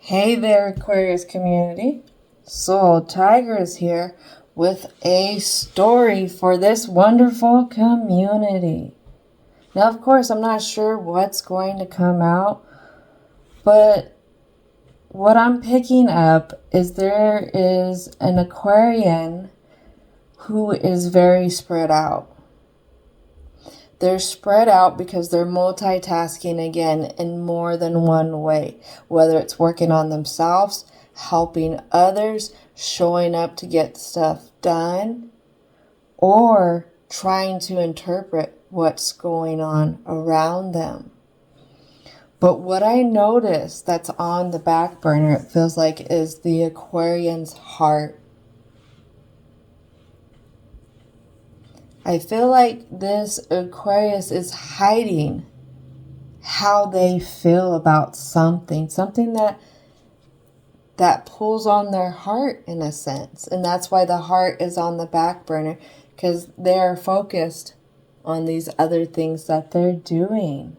Hey there, Aquarius community. Soul Tiger is here with a story for this wonderful community. Now, of course, I'm not sure what's going to come out, but what I'm picking up is there is an Aquarian who is very spread out. They're spread out because they're multitasking again in more than one way, whether it's working on themselves, helping others, showing up to get stuff done, or trying to interpret what's going on around them. But what I notice that's on the back burner, it feels like, is the Aquarian's heart. I feel like this Aquarius is hiding how they feel about something that pulls on their heart in a sense. And that's why the heart is on the back burner, because they're focused on these other things that they're doing.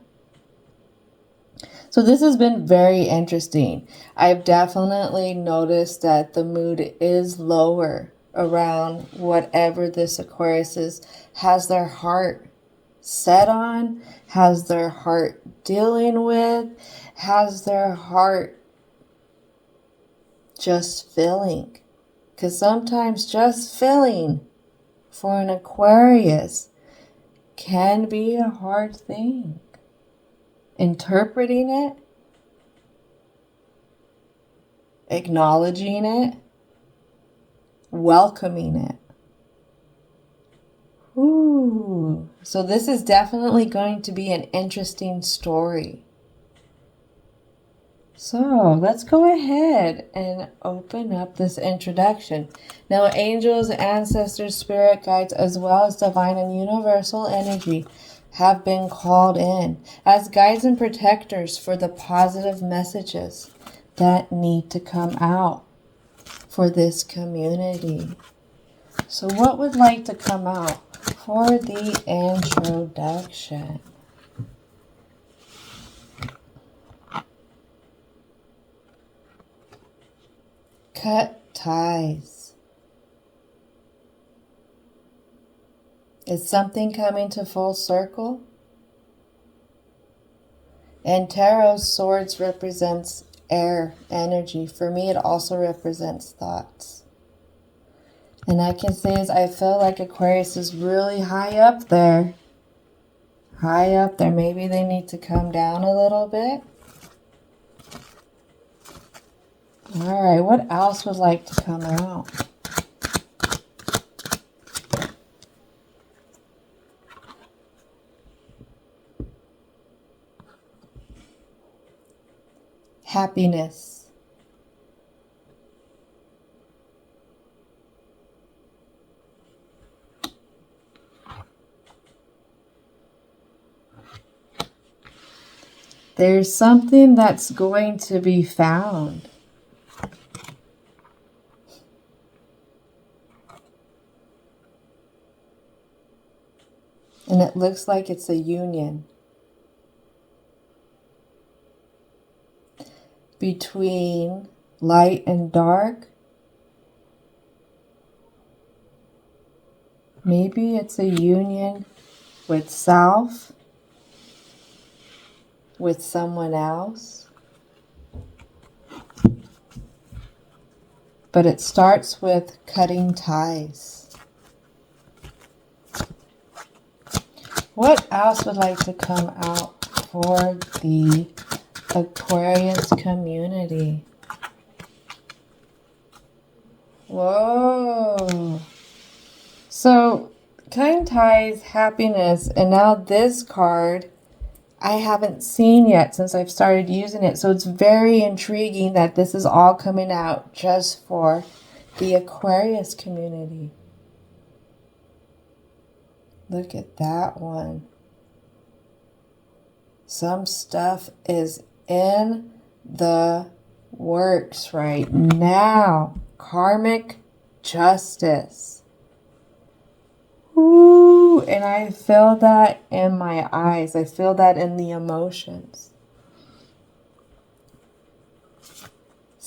So this has been very interesting. I've definitely noticed that the mood is lower around whatever this Aquarius has their heart set on, has their heart dealing with, has their heart just feeling. Because sometimes just feeling for an Aquarius can be a hard thing. Interpreting it, acknowledging it, welcoming it. Ooh. So this is definitely going to be an interesting story. So let's go ahead and open up this introduction. Now, angels, ancestors, spirit guides, as well as divine and universal energy have been called in as guides and protectors for the positive messages that need to come out for this community. So what would like to come out for the introduction? Cut ties. Is something coming to full circle? And Tarot's swords represents air energy. For me, it also represents thoughts. And I can say is I feel like Aquarius is really high up there. High up there. Maybe they need to come down a little bit. All right, what else would like to come out? Happiness. There's something that's going to be found. And it looks like it's a union between light and dark. Maybe it's a union with self, with someone else. But it starts with cutting ties. What else would like to come out for the Aquarius community? Whoa. So, cutting ties, happiness, and now this card I haven't seen yet since I've started using it. So it's very intriguing that this is all coming out just for the Aquarius community. Look at that one. Some stuff is in the works right now. Karmic justice. Ooh, and I feel that in my eyes. I feel that in the emotions.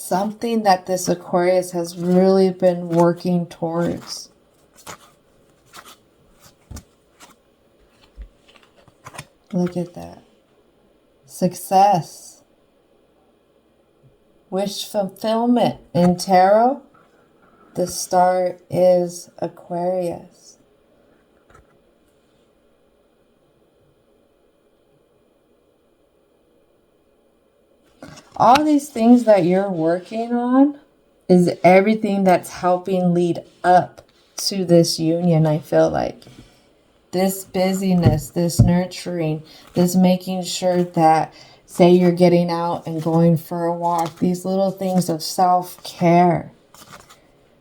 something that this Aquarius has really been working towards. Look at that. Success. Wish fulfillment. In tarot, the star is Aquarius. All these things that you're working on is everything that's helping lead up to this union, I feel like. This busyness, this nurturing, this making sure that, say you're getting out and going for a walk, these little things of self-care.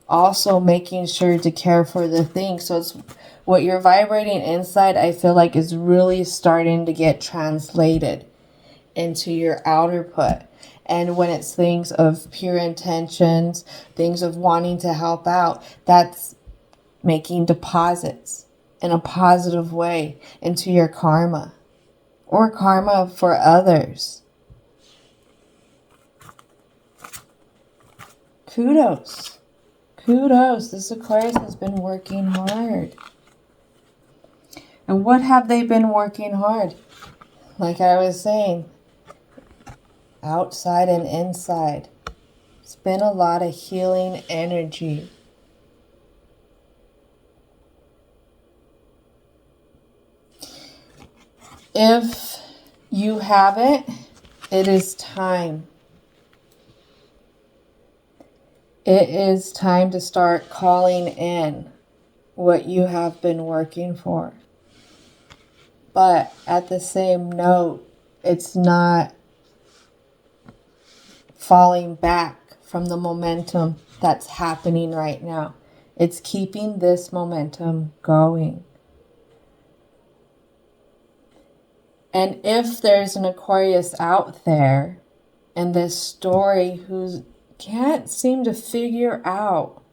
Also making sure to care for the things. So it's what you're vibrating inside, I feel like, is really starting to get translated into your outer put. And when it's things of pure intentions, things of wanting to help out, that's making deposits in a positive way into your karma or karma for others. Kudos. Kudos. This Aquarius has been working hard. And what have they been working hard? Like I was saying, outside and inside. It's been a lot of healing energy. If you haven't, it is time. It is time to start calling in what you have been working for. But at the same note, it's not falling back from the momentum that's happening right now. It's keeping this momentum going. And if there's an Aquarius out there in this story who can't seem to figure out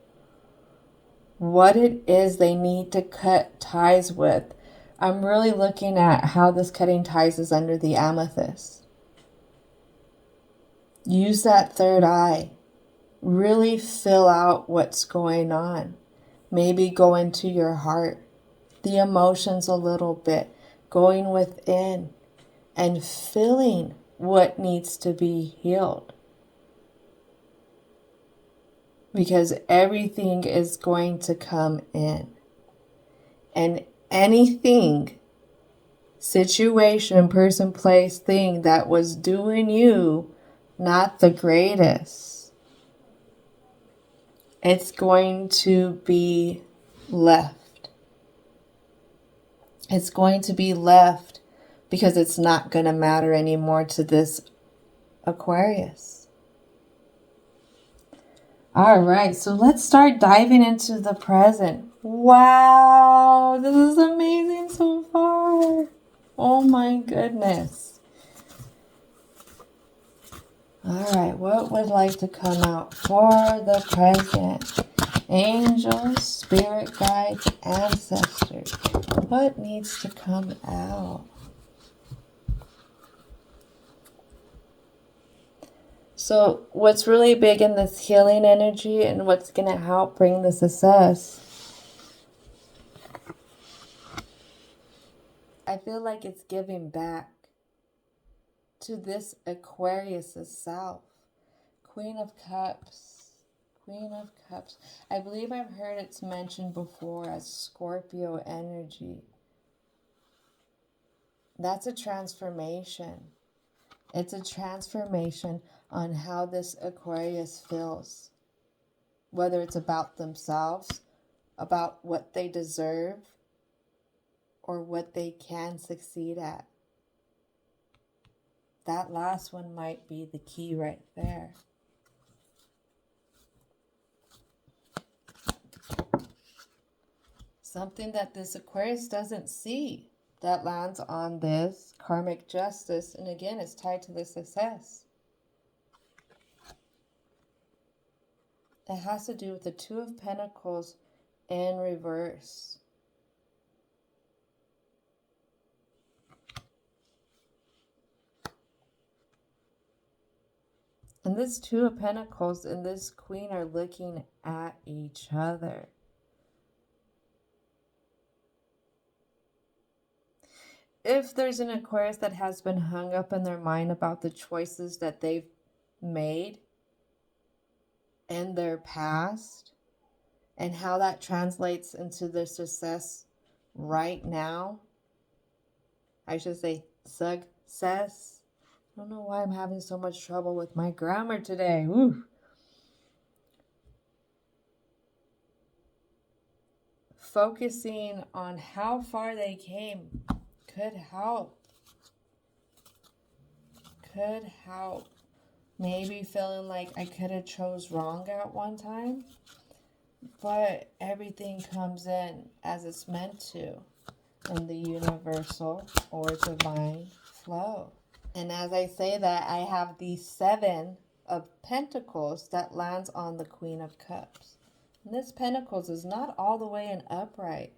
what it is they need to cut ties with, I'm really looking at how this cutting ties is under the amethyst. Use that third eye. Really fill out what's going on. Maybe go into your heart, the emotions a little bit, going within and feeling what needs to be healed. Because everything is going to come in. And anything, situation, person, place, thing that was doing you not the greatest, it's going to be left. It's going to be left because it's not going to matter anymore to this Aquarius. All right, so let's start diving into the present. Wow, this is amazing so far. Oh my goodness. All right, what would like to come out for the present? Angels, spirit guides, ancestors. What needs to come out? So what's really big in this healing energy and what's going to help bring the success, I feel like it's giving back to this Aquarius' self. Queen of Cups. Queen of Cups. I believe I've heard it's mentioned before as Scorpio energy. That's a transformation. It's a transformation on how this Aquarius feels. Whether it's about themselves, about what they deserve, or what they can succeed at. That last one might be the key right there. Something that this Aquarius doesn't see that lands on this karmic justice, and again, it's tied to the success. It has to do with the Two of Pentacles in reverse. And this Two of Pentacles and this Queen are looking at each other. If there's an Aquarius that has been hung up in their mind about the choices that they've made in their past and how that translates into their success right now, I should say success. I don't know why I'm having so much trouble with my grammar today. Woo. Focusing on how far they came could help. Could help. Maybe feeling like I could have chose wrong at one time. But everything comes in as it's meant to in the universal or divine flow. And as I say that, I have the Seven of Pentacles that lands on the Queen of Cups. And this Pentacles is not all the way in upright.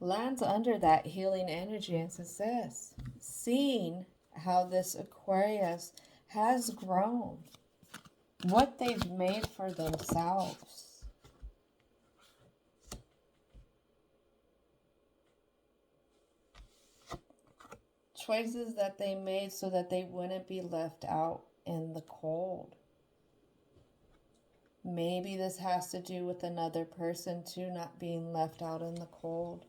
Lands under that healing energy and success. Seeing how this Aquarius has grown. What they've made for themselves. Choices that they made so that they wouldn't be left out in the cold. Maybe this has to do with another person too, not being left out in the cold.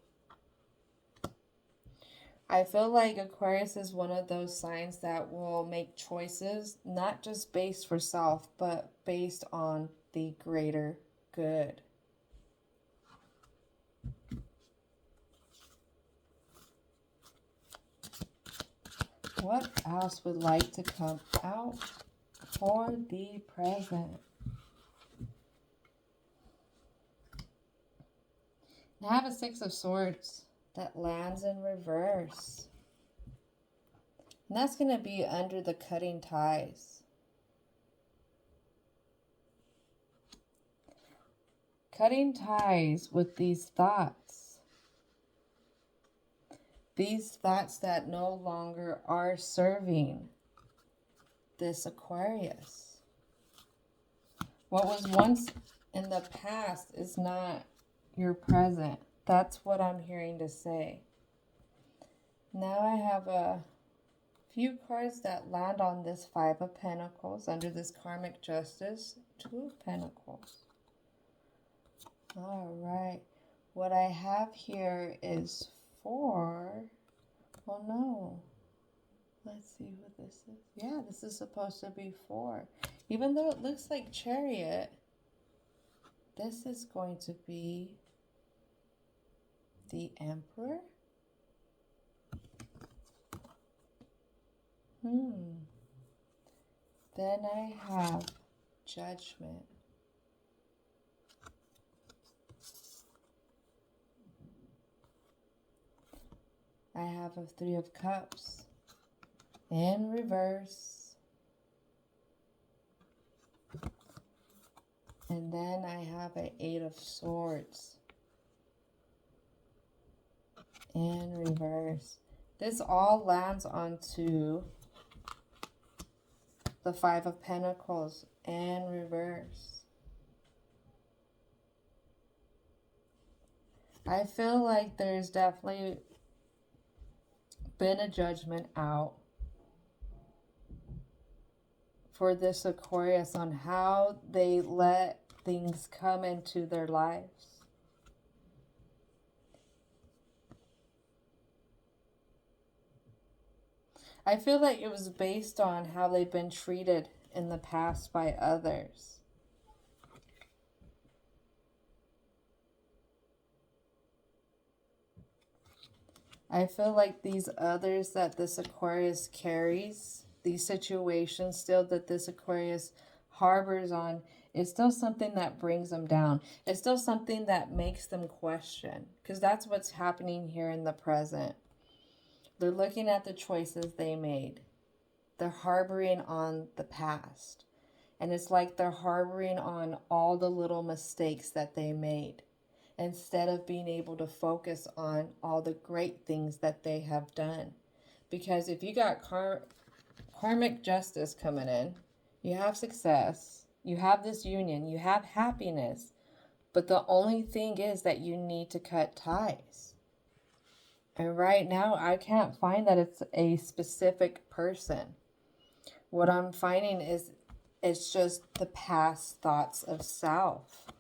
I feel like Aquarius is one of those signs that will make choices, not just based for self, but based on the greater good. What else would like to come out for the present? Now I have a Six of Swords that lands in reverse. And that's going to be under the cutting ties. Cutting ties with these thoughts. These thoughts that no longer are serving this Aquarius. What was once in the past is not your present. That's what I'm hearing to say. Now I have a few cards that land on this Five of Pentacles under this karmic justice. Two of Pentacles. All right. What I have here is four. Oh no. Let's see what this is. Yeah, this is supposed to be four. Even though it looks like Chariot, this is going to be the Emperor. Then I have Judgment. I have a Three of Cups in reverse. And then I have an Eight of Swords in reverse. This all lands onto the Five of Pentacles in reverse. I feel like there's definitely been a judgment out for this Aquarius on how they let things come into their lives. I feel like it was based on how they've been treated in the past by others. I feel like these others that this Aquarius carries, these situations still that this Aquarius harbors on, is still something that brings them down. It's still something that makes them question, because that's what's happening here in the present. They're looking at the choices they made. They're harboring on the past. And it's like they're harboring on all the little mistakes that they made, instead of being able to focus on all the great things that they have done. Because if you got karmic justice coming in. You have success. You have this union. You have happiness. But the only thing is that you need to cut ties. And right now, I can't find that it's a specific person. What I'm finding is it's just the past thoughts of self.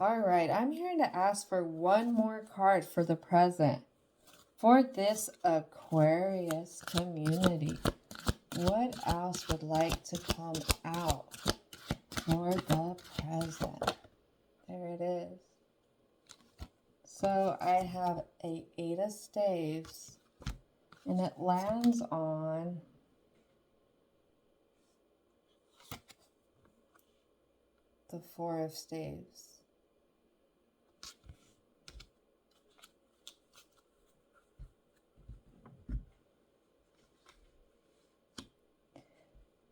All right, I'm here to ask for one more card for the present. For this Aquarius community, what else would like to come out for the present? There it is. So I have a 8 of staves, and it lands on the 4 of staves.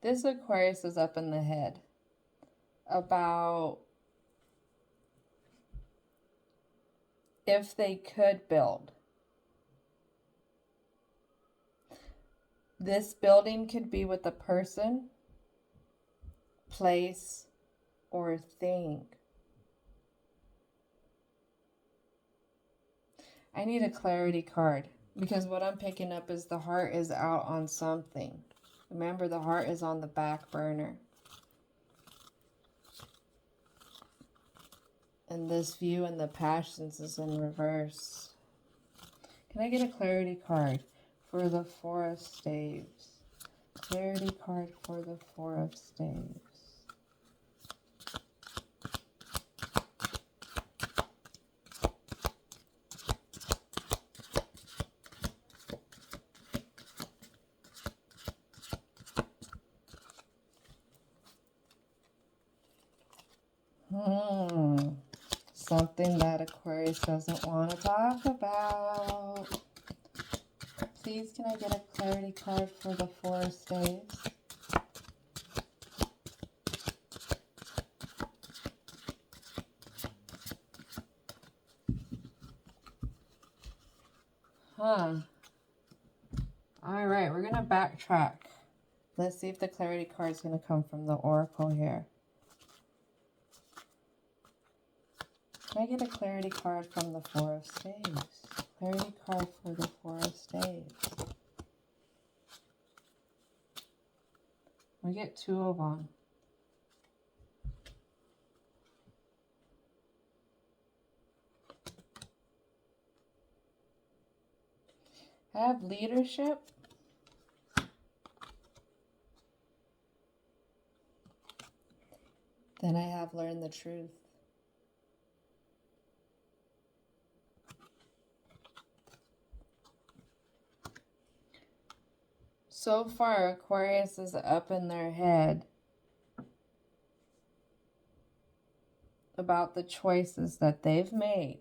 This Aquarius is up in the head about if they could build. This building could be with a person, place, or thing. I need a clarity card because what I'm picking up is the heart is out on something. Remember, the heart is on the back burner. And this view and the passions is in reverse. Can I get a clarity card for the 4 of staves? Clarity card for the 4 of staves. Something that Aquarius doesn't want to talk about. Please, can I get a clarity card for the 4 of staves? All right, we're going to backtrack. Let's see if the clarity card is going to come from the Oracle here. Can I get a clarity card from the 4 of staves? Clarity card for the 4 of staves. We get 2 of them. I have leadership. Then I have learned the truth. So far, Aquarius is up in their head about the choices that they've made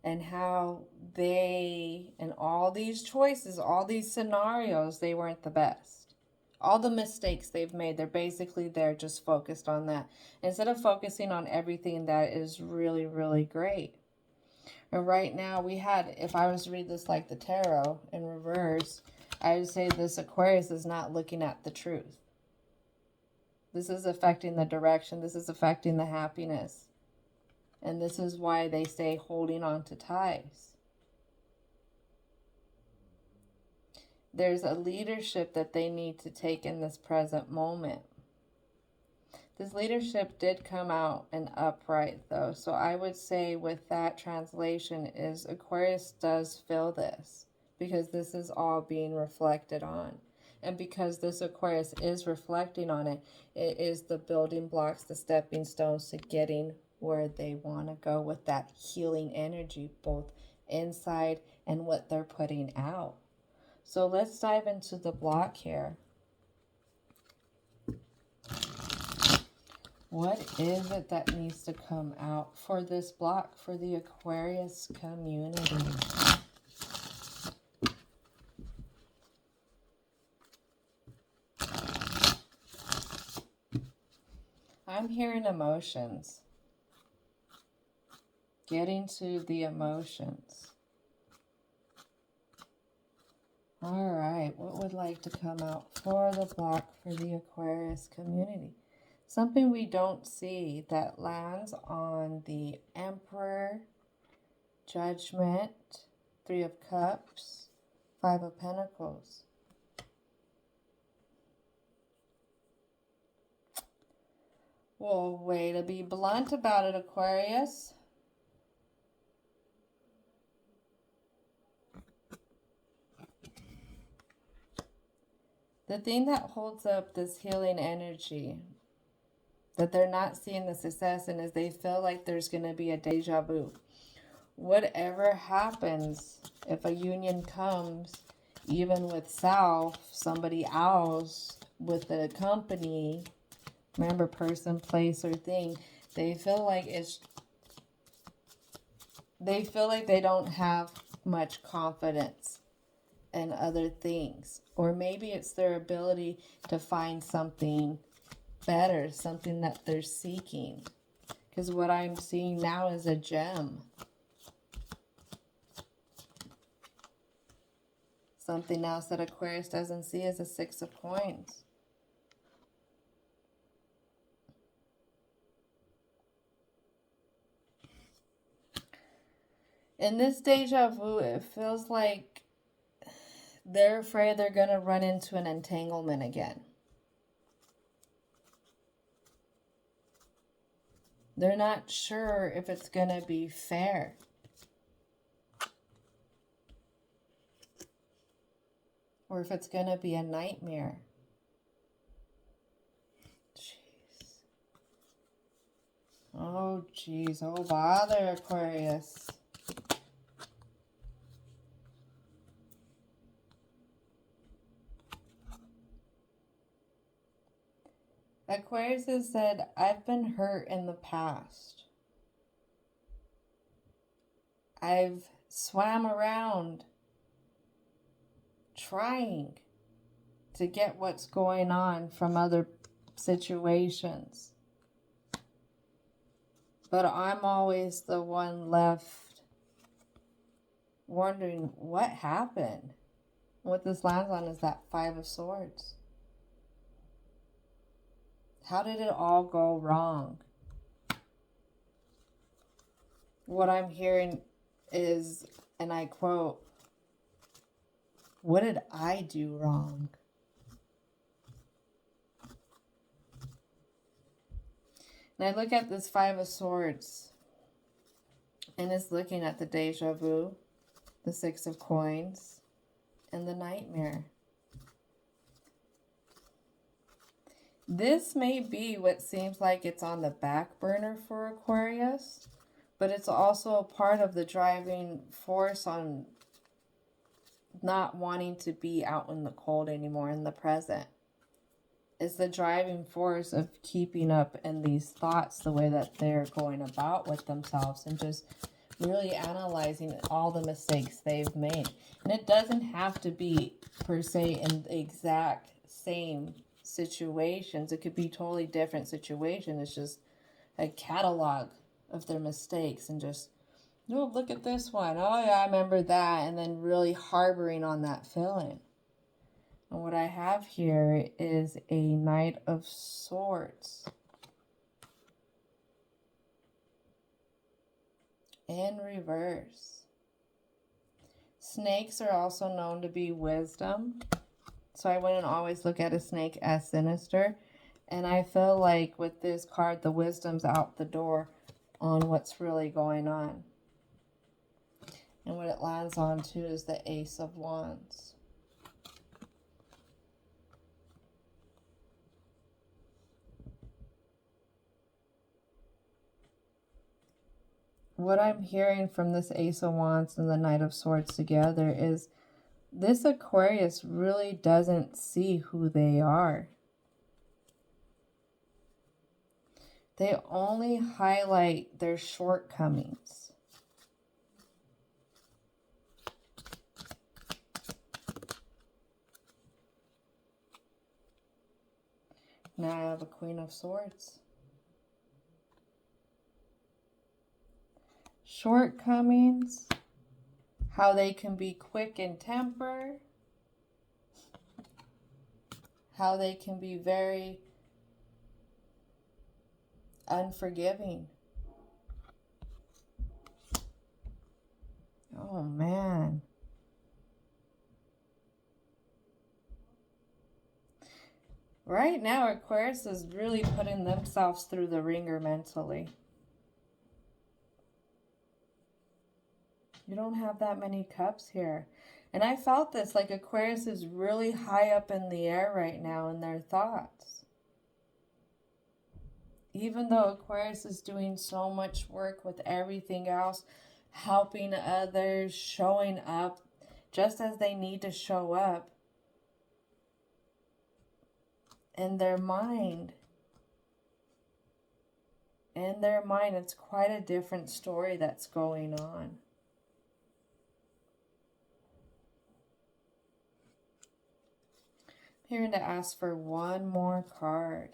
and how they, in all these choices, all these scenarios, they weren't the best. All the mistakes they've made, they're just focused on that instead of focusing on everything that is really, really great. And right now we had, if I was to read this like the tarot in reverse, I would say this Aquarius is not looking at the truth. This is affecting the direction. This is affecting the happiness. And this is why they say holding on to ties. There's a leadership that they need to take in this present moment. This leadership did come out in upright though. So I would say with that translation is Aquarius does feel this because this is all being reflected on. And because this Aquarius is reflecting on it, it is the building blocks, the stepping stones to getting where they want to go with that healing energy, both inside and what they're putting out. So let's dive into the block here. What is it that needs to come out for this block for the Aquarius community? I'm hearing emotions. getting to the emotions. All right, what would like to come out for the block for the Aquarius community? Something we don't see that lands on the Emperor, Judgment, Three of Cups, Five of Pentacles. Well, way to be blunt about it, Aquarius. The thing that holds up this healing energy that they're not seeing the success in is they feel like there's going to be a deja vu. Whatever happens, if a union comes, even with self, somebody else with a company, remember, person, place, or thing, they feel like they don't have much confidence in other things. Or maybe it's their ability to find something better, something that they're seeking. Because what I'm seeing now is a gem. Something else that Aquarius doesn't see is a Six of Coins. In this deja vu, it feels like they're afraid they're going to run into an entanglement again. They're not sure if it's going to be fair. Or if it's going to be a nightmare. Jeez. Oh, jeez. Oh, bother, Aquarius. Aquarius has said, I've been hurt in the past. I've swam around trying to get what's going on from other situations. But I'm always the one left wondering what happened. What this lands on is that Five of Swords. How did it all go wrong? What I'm hearing is, and I quote, what did I do wrong? And I look at this Five of Swords, and it's looking at the deja vu, the Six of Coins, and the nightmare. This may be what seems like it's on the back burner for Aquarius, but it's also a part of the driving force on not wanting to be out in the cold anymore in the present. It's the driving force of keeping up in these thoughts the way that they're going about with themselves and just really analyzing all the mistakes they've made. And it doesn't have to be per se in the exact same situations. It could be totally different situations. It's just a catalog of their mistakes and just, oh, look at this one. Oh, yeah, I remember that. And then really harboring on that feeling. And what I have here is a Knight of Swords. In reverse. Snakes are also known to be wisdom. So I wouldn't always look at a snake as sinister. And I feel like with this card, the wisdom's out the door on what's really going on. And what it lands on too is the Ace of Wands. What I'm hearing from this Ace of Wands and the Knight of Swords together is this Aquarius really doesn't see who they are. They only highlight their shortcomings. Now I have a Queen of Swords. shortcomings, how they can be quick in temper, how they can be very unforgiving. Oh man. Right now, Aquarius is really putting themselves through the ringer mentally. You don't have that many cups here. And I felt this, like Aquarius is really high up in the air right now in their thoughts. Even though Aquarius is doing so much work with everything else, helping others, showing up just as they need to show up, in their mind, it's quite a different story that's going on. I'm here to ask for one more card.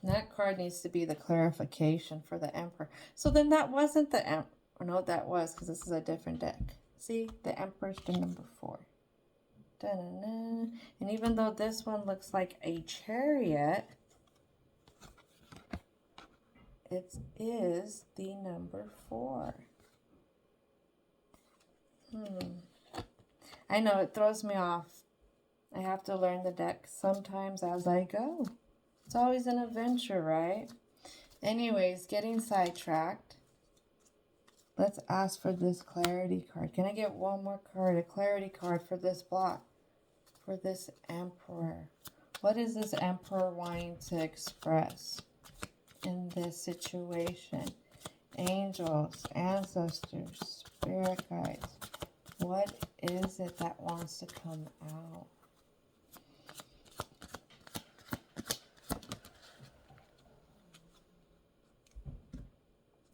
And that card needs to be the clarification for the Emperor. So then that wasn't the Emperor. No, that was, because this is a different deck. See, the Emperor's the number 4. Da-na-na. And even though this one looks like a chariot, it is the number 4. I know it throws me off. I have to learn the deck sometimes as I go. It's always an adventure, right? Anyways, getting sidetracked. Let's ask for this clarity card. Can I get one more card, a clarity card for this block? For this Emperor. What is this Emperor wanting to express in this situation? Angels, ancestors, spirit guides. What is it that wants to come out?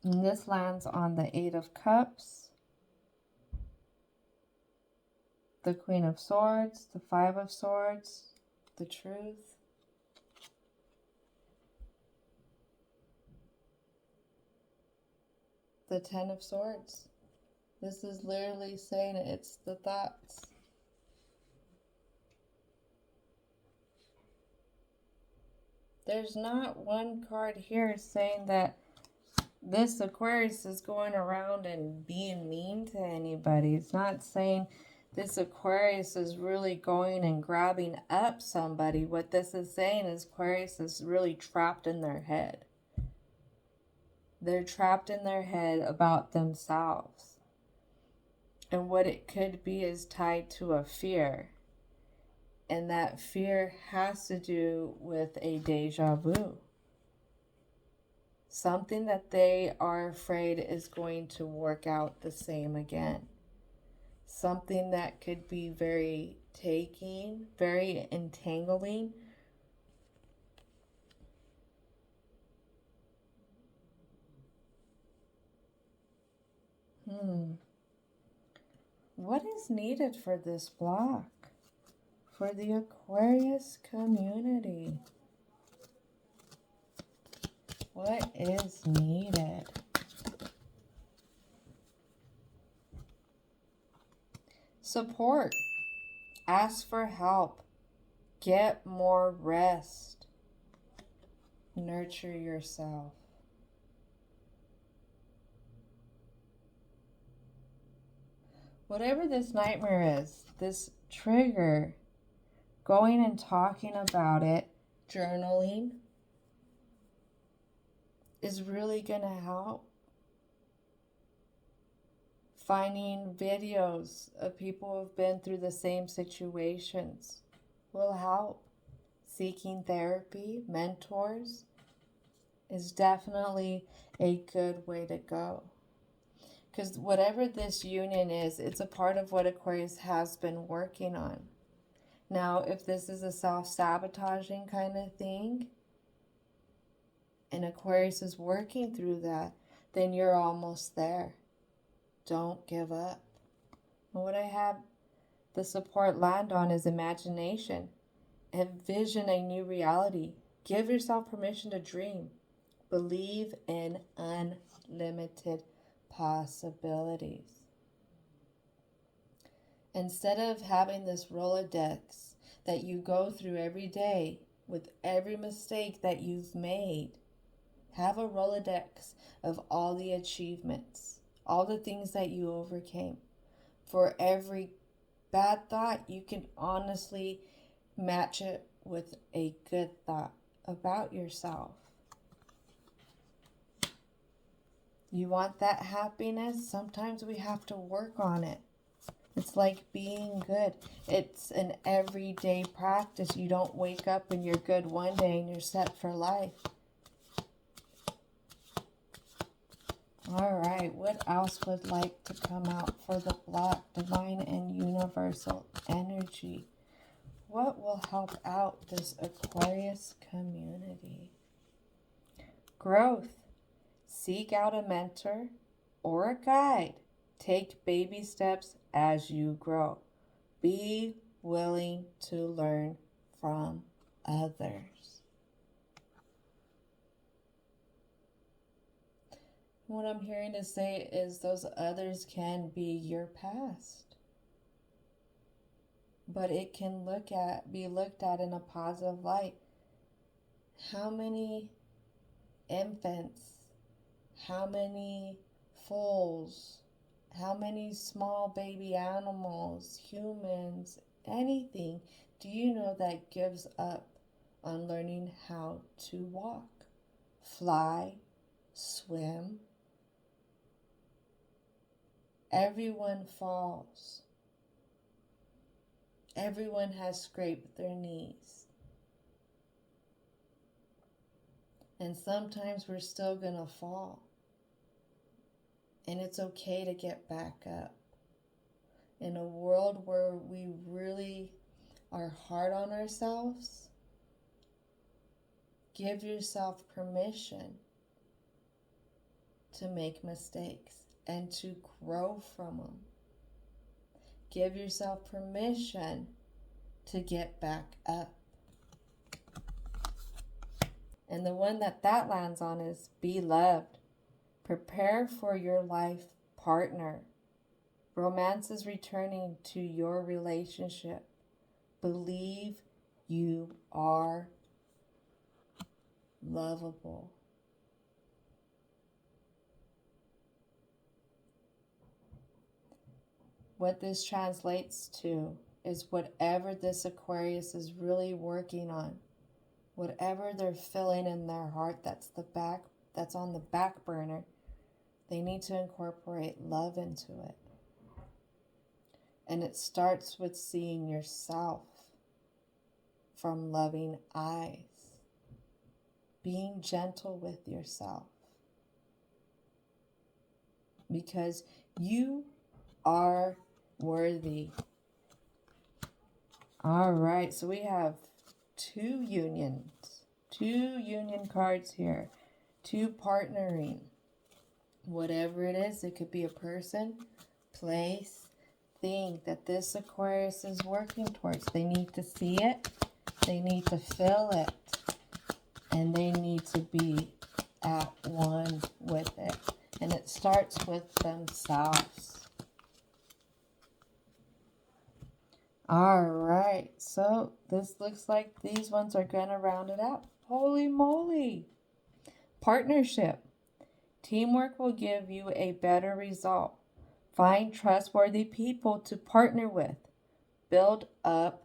And this lands on the 8 of Cups, the Queen of Swords, the 5 of Swords, the Truth, the 10 of Swords. This is literally saying it's the thoughts. There's not one card here saying that this Aquarius is going around and being mean to anybody. It's not saying this Aquarius is really going and grabbing up somebody. What this is saying is Aquarius is really trapped in their head. They're trapped in their head about themselves. And what it could be is tied to a fear. And that fear has to do with a deja vu. Something that they are afraid is going to work out the same again. Something that could be very taking, very entangling. What is needed for this block? For the Aquarius community? What is needed? Support. Ask for help. Get more rest. Nurture yourself. Whatever this nightmare is, this trigger, going and talking about it, journaling, is really going to help. Finding videos of people who have been through the same situations will help. Seeking therapy, mentors, is definitely a good way to go. Because whatever this union is, it's a part of what Aquarius has been working on. Now, if this is a self-sabotaging kind of thing, and Aquarius is working through that, then you're almost there. Don't give up. And what I have the support land on is imagination. Envision a new reality. Give yourself permission to dream. Believe in unlimited possibilities. Instead of having this Rolodex that you go through every day with every mistake that you've made, have a Rolodex of all the achievements, all the things that you overcame. For every bad thought, you can honestly match it with a good thought about yourself. You want that happiness? Sometimes we have to work on it. It's like being good. It's an everyday practice. You don't wake up and you're good one day and you're set for life. All right, what else would like to come out for the block? Divine and universal energy. What will help out this Aquarius community? Growth. Seek out a mentor or a guide. Take baby steps as you grow. Be willing to learn from others. What I'm hearing to say is those others can be your past. But it can be looked at in a positive light. How many infants, how many foals, how many small baby animals, humans, anything do you know that gives up on learning how to walk, fly, swim? Everyone falls. Everyone has scraped their knees. And sometimes we're still going to fall. And it's okay to get back up. In a world where we really are hard on ourselves, give yourself permission to make mistakes and to grow from them. Give yourself permission to get back up. And the one that lands on is be loved. Prepare for your life partner. Romance is returning to your relationship. Believe you are lovable. What this translates to is whatever this Aquarius is really working on, whatever they're feeling in their heart that's on the back burner, they need to incorporate love into it. And it starts with seeing yourself from loving eyes, being gentle with yourself, because you are worthy. All right, so we have two union cards here, two partnering. Whatever it is, it could be a person, place, thing that this Aquarius is working towards. They need to see it, they need to feel it, and they need to be at one with it. And it starts with themselves. All right, so this looks like these ones are going to round it out. Holy moly! Partnership. Teamwork will give you a better result. Find trustworthy people to partner with. Build up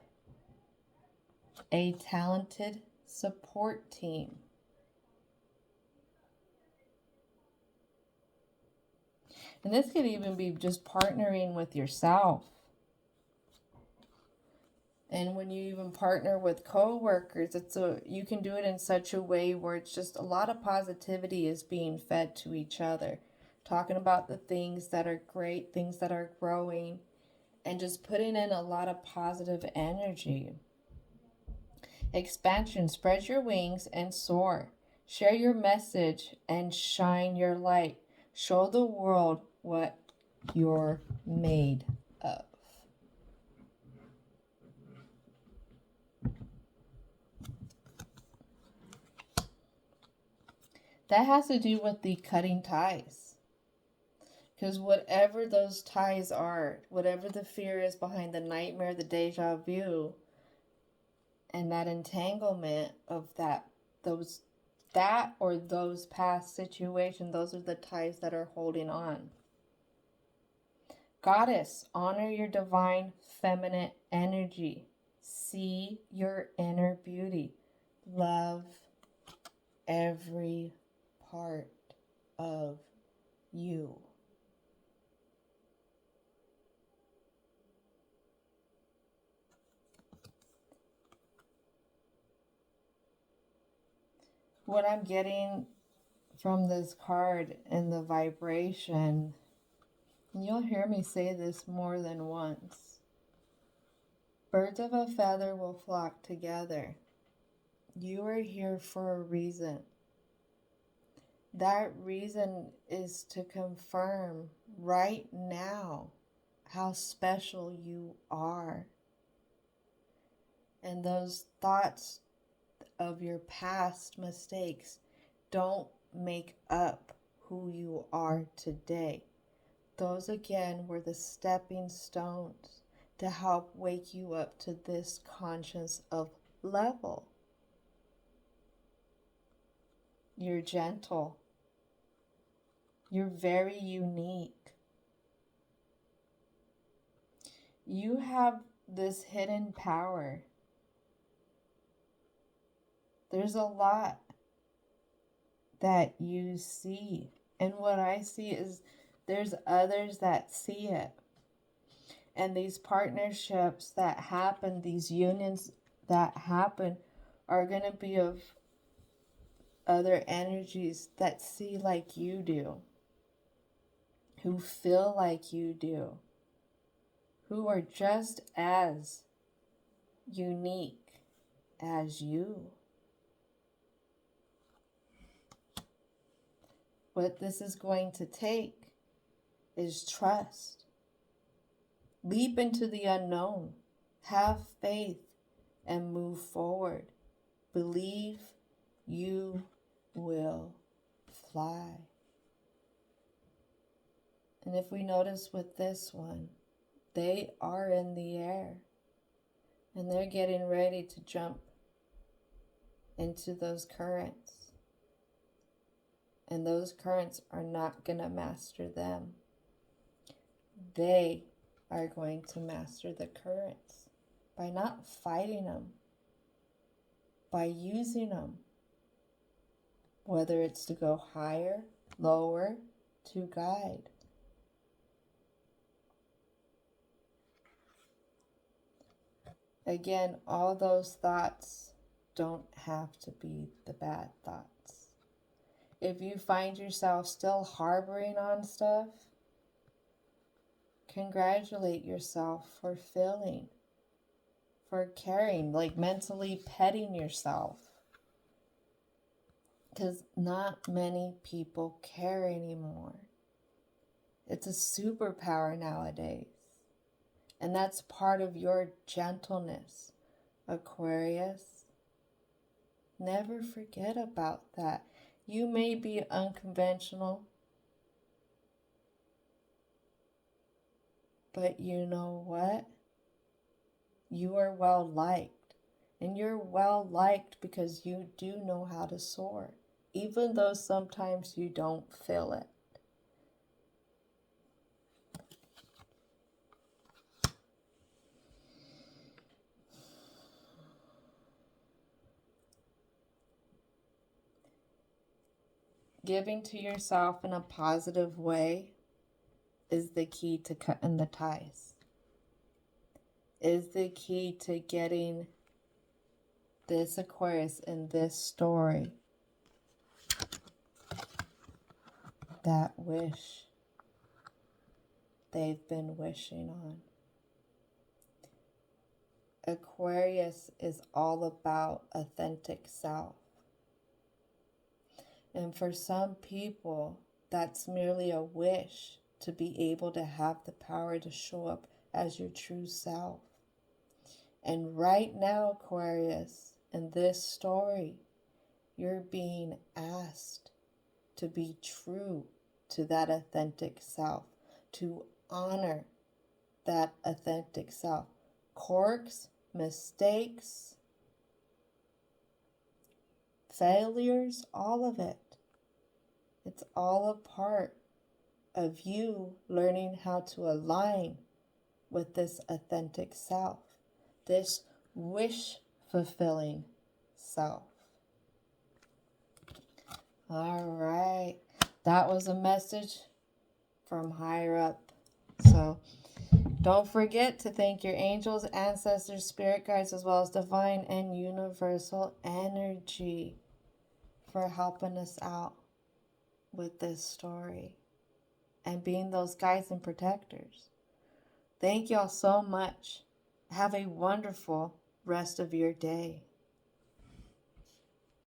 a talented support team. And this could even be just partnering with yourself. And when you even partner with co-workers, you can do it in such a way where it's just a lot of positivity is being fed to each other. Talking about the things that are great, things that are growing, and just putting in a lot of positive energy. Expansion. Spread your wings and soar. Share your message and shine your light. Show the world what you're made of. That has to do with the cutting ties. Because whatever those ties are, whatever the fear is behind the nightmare, the deja vu, and that entanglement of those past situations, those are the ties that are holding on. Goddess, honor your divine feminine energy. See your inner beauty. Love every part of you. What I'm getting from this card and the vibration, and you'll hear me say this more than once. Birds of a feather will flock together. You are here for a reason. That reason is to confirm right now how special you are. And those thoughts of your past mistakes don't make up who you are today. Those again were the stepping stones to help wake you up to this conscious of level. You're gentle. You're very unique. You have this hidden power. There's a lot that you see. And what I see is there's others that see it. And these partnerships that happen, these unions that happen, are going to be of other energies that see like you do, who feel like you do, who are just as unique as you. What this is going to take is trust. Leap into the unknown. Have faith and move forward. Believe you will fly. And if we notice with this one, they are in the air and they're getting ready to jump into those currents. And those currents are not going to master them. They are going to master the currents by not fighting them, by using them, whether it's to go higher, lower, to guide. Again, all those thoughts don't have to be the bad thoughts. If you find yourself still harboring on stuff, congratulate yourself for feeling, for caring, like mentally petting yourself. Because not many people care anymore. It's a superpower nowadays. And that's part of your gentleness, Aquarius. Never forget about that. You may be unconventional, but you know what? You are well liked. And you're well liked because you do know how to soar, even though sometimes you don't feel it. Giving to yourself in a positive way is the key to cutting the ties. Is the key to getting this Aquarius in this story that wish they've been wishing on. Aquarius is all about authentic self. And for some people, that's merely a wish to be able to have the power to show up as your true self. And right now, Aquarius, in this story, you're being asked to be true to that authentic self, to honor that authentic self. Quirks, mistakes, failures, all of it. It's all a part of you learning how to align with this authentic self, this wish-fulfilling self. All right. That was a message from higher up. So don't forget to thank your angels, ancestors, spirit guides, as well as divine and universal energy for helping us out with this story and being those guides and protectors. Thank y'all so much. Have a wonderful rest of your day.